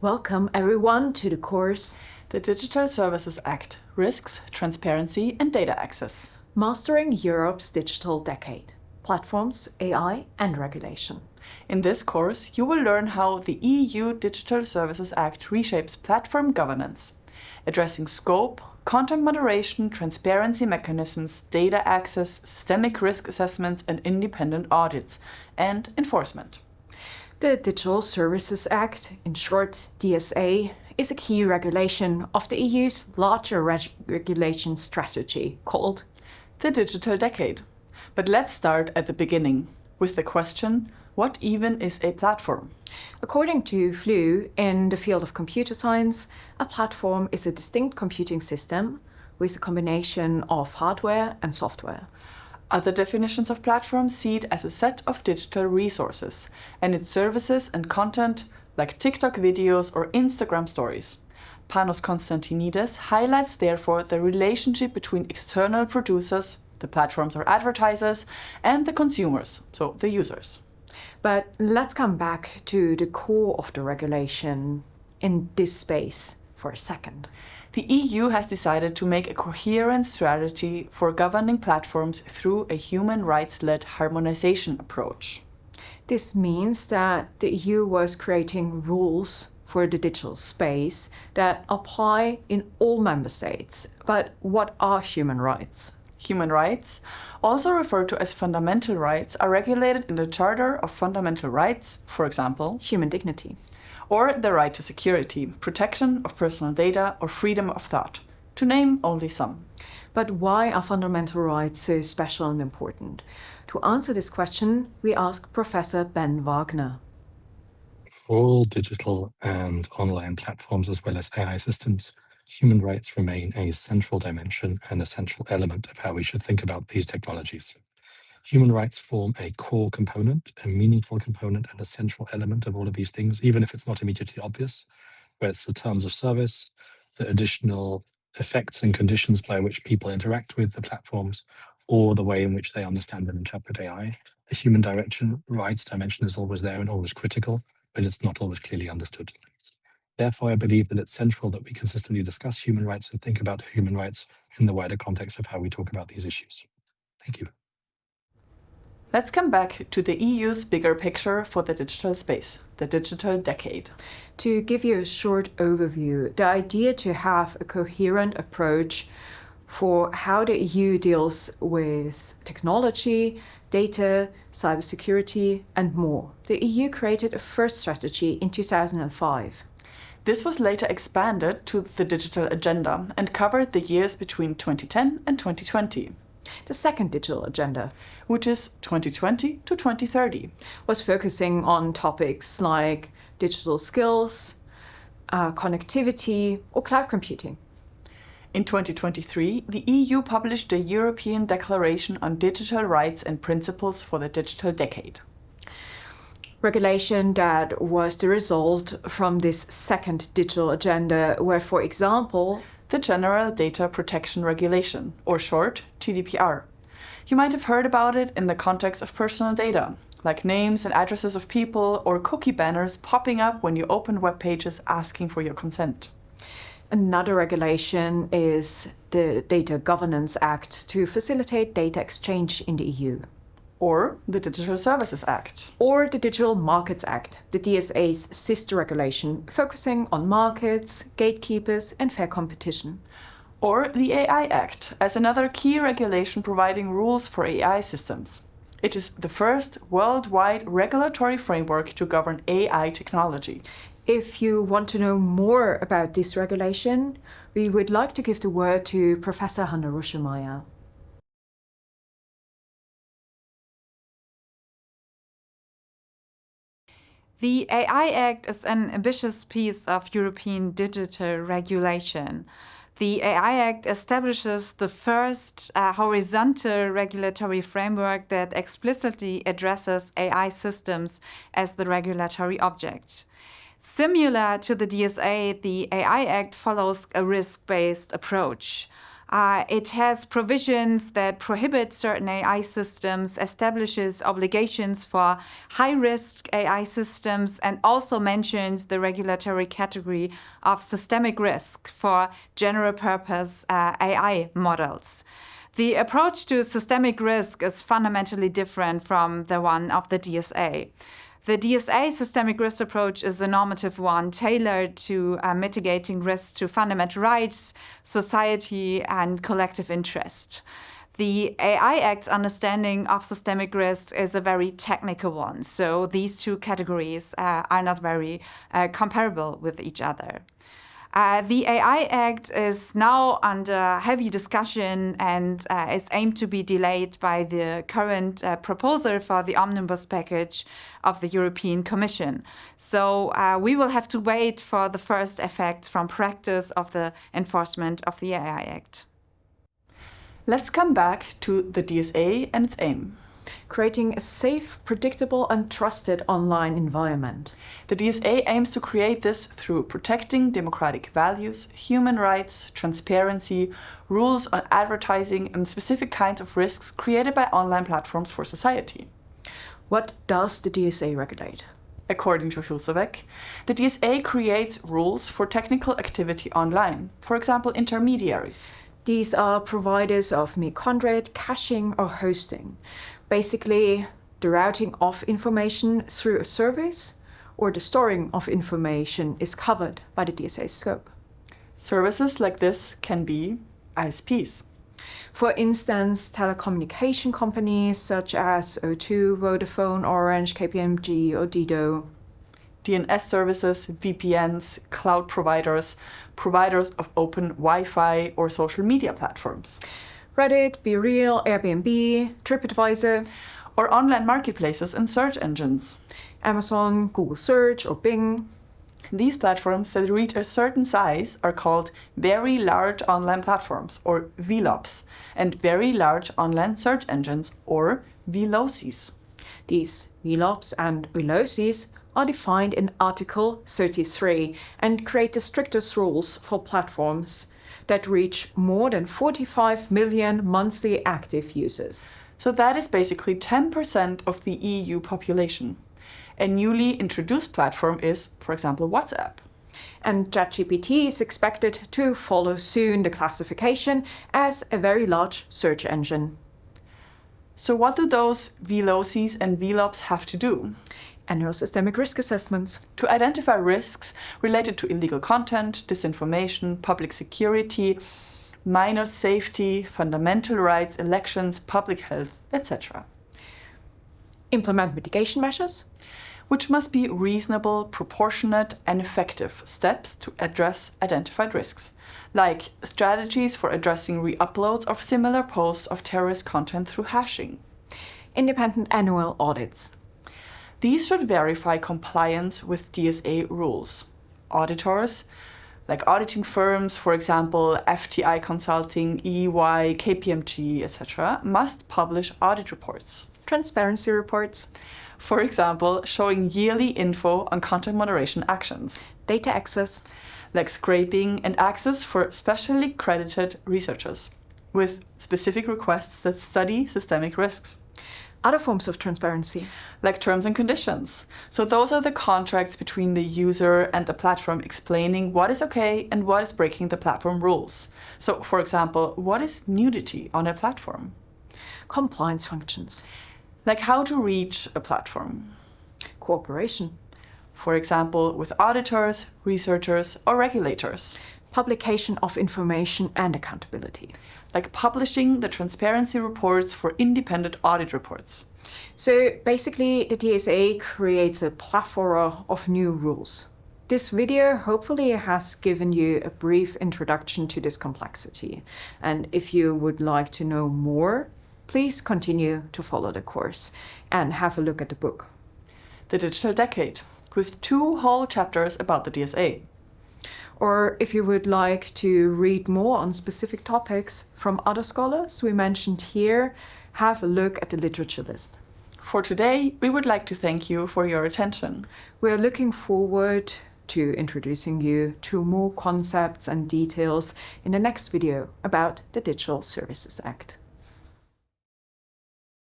Welcome everyone to the course The Digital Services Act: Risks, Transparency and Data Access. Mastering Europe's Digital Decade, Platforms, AI and Regulation. In this course, you will learn how the EU Digital Services Act reshapes platform governance, addressing scope, content moderation, transparency mechanisms, data access, systemic risk assessments and independent audits, and enforcement. The Digital Services Act, in short DSA, is a key regulation of the EU's larger regulation strategy called the Digital Decade. But let's start at the beginning with the question, what even is a platform? According to Flew, in the field of computer science, a platform is a distinct computing system with a combination of hardware and software. Other definitions of platforms see it as a set of digital resources and its services and content like TikTok videos or Instagram stories. Panos Konstantinidis highlights therefore the relationship between external producers, the platforms or advertisers, and the consumers, so the users. But let's come back to the core of the regulation in this space for a second. The EU has decided to make a coherent strategy for governing platforms through a human rights-led harmonization approach. This means that the EU was creating rules for the digital space that apply in all member states. But what are human rights? Human rights, also referred to as fundamental rights, are regulated in the Charter of Fundamental Rights, for example, human dignity, or the right to security, protection of personal data, or freedom of thought, to name only some. But why are fundamental rights so special and important? To answer this question, we asked Professor Ben Wagner. For all digital and online platforms as well as AI systems, human rights remain a central dimension and a central element of how we should think about these technologies. Human rights form a core component, a meaningful component and a central element of all of these things, even if it's not immediately obvious, where it's the terms of service, the additional effects and conditions by which people interact with the platforms, or the way in which they understand and interpret AI. The human rights dimension is always there and always critical, but it's not always clearly understood. Therefore, I believe that it's central that we consistently discuss human rights and think about human rights in the wider context of how we talk about these issues. Thank you. Let's come back to the EU's bigger picture for the digital space, the digital decade. To give you a short overview, the idea to have a coherent approach for how the EU deals with technology, data, cybersecurity, and more. The EU created a first strategy in 2005. This was later expanded to the Digital Agenda and covered the years between 2010 and 2020. The second digital agenda, which is 2020 to 2030, was focusing on topics like digital skills, connectivity, or cloud computing. In 2023, the EU published the European Declaration on Digital Rights and Principles for the Digital Decade. Regulation that was the result from this second digital agenda were, for example, the General Data Protection Regulation, or short, GDPR. You might have heard about it in the context of personal data, like names and addresses of people or cookie banners popping up when you open web pages asking for your consent. Another regulation is the Data Governance Act to facilitate data exchange in the EU. Or the Digital Services Act. Or the Digital Markets Act, the DSA's sister regulation, focusing on markets, gatekeepers, and fair competition. Or the AI Act, as another key regulation providing rules for AI systems. It is the first worldwide regulatory framework to govern AI technology. If you want to know more about this regulation, we would like to give the word to Professor Hanne Ruschemeier. The AI Act is an ambitious piece of European digital regulation. The AI Act establishes the first horizontal regulatory framework that explicitly addresses AI systems as the regulatory object. Similar to the DSA, the AI Act follows a risk-based approach. It has provisions that prohibit certain AI systems, establishes obligations for high-risk AI systems, and also mentions the regulatory category of systemic risk for general-purpose AI models. The approach to systemic risk is fundamentally different from the one of the DSA. The DSA systemic risk approach is a normative one tailored to mitigating risks to fundamental rights, society, and collective interest. The AI Act's understanding of systemic risk is a very technical one, so these two categories are not very comparable with each other. The AI Act is now under heavy discussion and is aimed to be delayed by the current proposal for the omnibus package of the European Commission. So we will have to wait for the first effects from practice of the enforcement of the AI Act. Let's come back to the DSA and its aim. Creating a safe, predictable, and trusted online environment. The DSA aims to create this through protecting democratic values, human rights, transparency, rules on advertising, and specific kinds of risks created by online platforms for society. What does the DSA regulate? According to Hulsovek, the DSA creates rules for technical activity online, for example, intermediaries. These are providers of mitochondrial caching or hosting. Basically, the routing of information through a service or the storing of information is covered by the DSA scope. Services like this can be ISPs. For instance, telecommunication companies such as O2, Vodafone, Orange, KPMG, or Dido. DNS services, VPNs, cloud providers, providers of open Wi-Fi or social media platforms. Reddit, BeReal, Airbnb, TripAdvisor. Or online marketplaces and search engines. Amazon, Google Search, or Bing. These platforms that reach a certain size are called very large online platforms, or VLOPs, and very large online search engines, or VLOCs. These VLOPs and VLOCs are defined in Article 33 and create the strictest rules for platforms that reach more than 45 million monthly active users. So that is basically 10% of the EU population. A newly introduced platform is, for example, WhatsApp. And ChatGPT is expected to follow soon the classification as a very large search engine. So what do those VLOCs and VLOPs have to do? Annual systemic risk assessments. To identify risks related to illegal content, disinformation, public security, minor safety, fundamental rights, elections, public health, etc. Implement mitigation measures. Which must be reasonable, proportionate, and effective steps to address identified risks, like strategies for addressing re-uploads of similar posts of terrorist content through hashing. Independent annual audits. These should verify compliance with DSA rules. Auditors, like auditing firms, for example, FTI Consulting, EY, KPMG, etc., must publish audit reports. Transparency reports. For example, showing yearly info on content moderation actions. Data access. Like scraping and access for specially credited researchers, with specific requests that study systemic risks. Other forms of transparency. Like terms and conditions. So those are the contracts between the user and the platform explaining what is okay and what is breaking the platform rules. So, for example, what is nudity on a platform? Compliance functions. Like how to reach a platform. Cooperation. For example, with auditors, researchers, or regulators. Publication of information and accountability. Like publishing the transparency reports for independent audit reports. So basically, the DSA creates a plethora of new rules. This video hopefully has given you a brief introduction to this complexity. And if you would like to know more, please continue to follow the course and have a look at the book. The Digital Decade, with 2 whole chapters about the DSA. Or if you would like to read more on specific topics from other scholars we mentioned here, have a look at the literature list. For today, we would like to thank you for your attention. We're looking forward to introducing you to more concepts and details in the next video about the Digital Services Act.